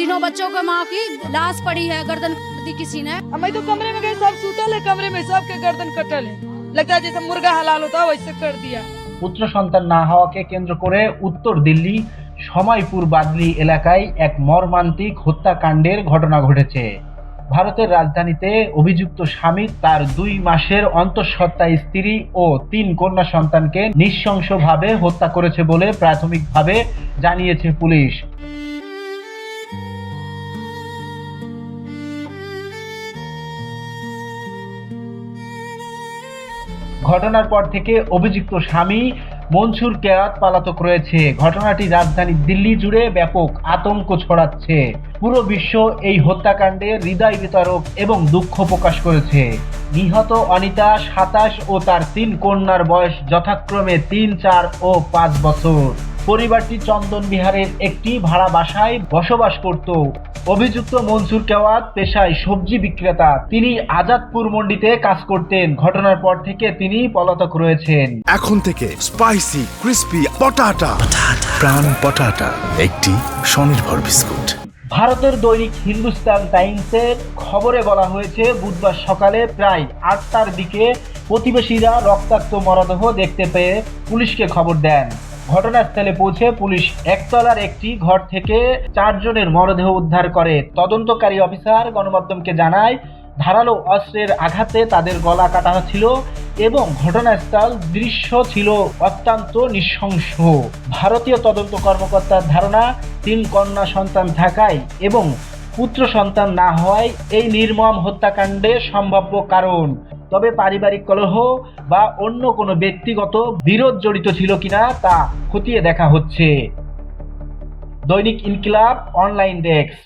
तीनों बच्चों को माँ की लाश पड़ी है, गर्दन काट दी किसी ने। मैं तो कमरे में गए, सब सुतल है कमरे में, सबके गर्दन कटल है, लगता है जैसे मुर्गा हलाल होता है वैसे कर दिया। পুত্র সন্তান না হওয়াকে কেন্দ্র করে উত্তর দিল্লি সময়পুর বাদলি এলাকায় এক মর্মান্তিক হত্যাকাণ্ডের ঘটনা ঘটেছে। ভারতের রাজধানীতে অভিযুক্ত স্বামী তার 2 মাসের অন্তঃসত্ত্বা স্ত্রী ও 3 কন্যা সন্তানকে নৃশংসভাবে হত্যা করেছে বলে প্রাথমিকভাবে জানিয়েছে পুলিশ। ঘটনার পর থেকে অভিযুক্ত স্বামী মনসুর কেরাত পলাতক রয়েছে। ঘটনাটি রাজধানী দিল্লি জুড়ে ব্যাপক আতঙ্ক ছড়াচ্ছে। পুরো বিশ্ব এই হত্যাকাণ্ডে হৃদয় বিতরক এবং দুঃখ প্রকাশ করেছে। নিহত অনিতা 27 ও তার 3 কন্যার বয়স যথাক্রমে 3, 4 ও 5 বছর। পরিবারটি চন্দন বিহারের একটি ভাড়া বাসায় বসবাস করত। অভিযুক্ত মনসুর কেওয়াত পেশায় সবজি বিক্রেতা। তিনি আজাদপুর মন্ডিতে কাজ করতেন। ঘটনার পর থেকে তিনি পলাতক রয়েছেন। এখন থেকে স্পাইসি ক্রিস্পি পটাটা প্রাণ পটাটা একটি স্বনির্ভর বিস্কুট। ভারতের দৈনিক হিন্দুস্তান টাইমসের খবরে বলা হয়েছে, বুধবার সকালে প্রায় 8টার দিকে প্রতিবেশীরা রক্তাক্ত মরদেহ দেখতে পেয়ে পুলিশকে খবর দেন। ঘটনাস্থলে পৌঁছে পুলিশ একতলার একটি ঘর থেকে 4 জনের মরদেহ উদ্ধার করে। তদন্তকারী অফিসার গণমাধ্যমকে জানায়, ধারালো অস্ত্রের আঘাতে তাদের গলা কাটা ছিল এবং ঘটনাস্থল দৃশ্য ছিল অত্যন্ত নৃশংস। ভারতীয় তদন্ত কর্মকর্তার ধারণা, 3 কন্যা সন্তান থাকায় এবং পুত্র সন্তান না হওয়ায় এই নির্মম হত্যাকাণ্ডের সম্ভাব্য কারণ। তবে পারিবারিক কলহ বা অন্য কোনো ব্যক্তিগত বিরোধ জড়িত ছিল কিনা তা খতিয়ে দেখা হচ্ছে। দৈনিক ইনকিলাব অনলাইন ডেস্ক।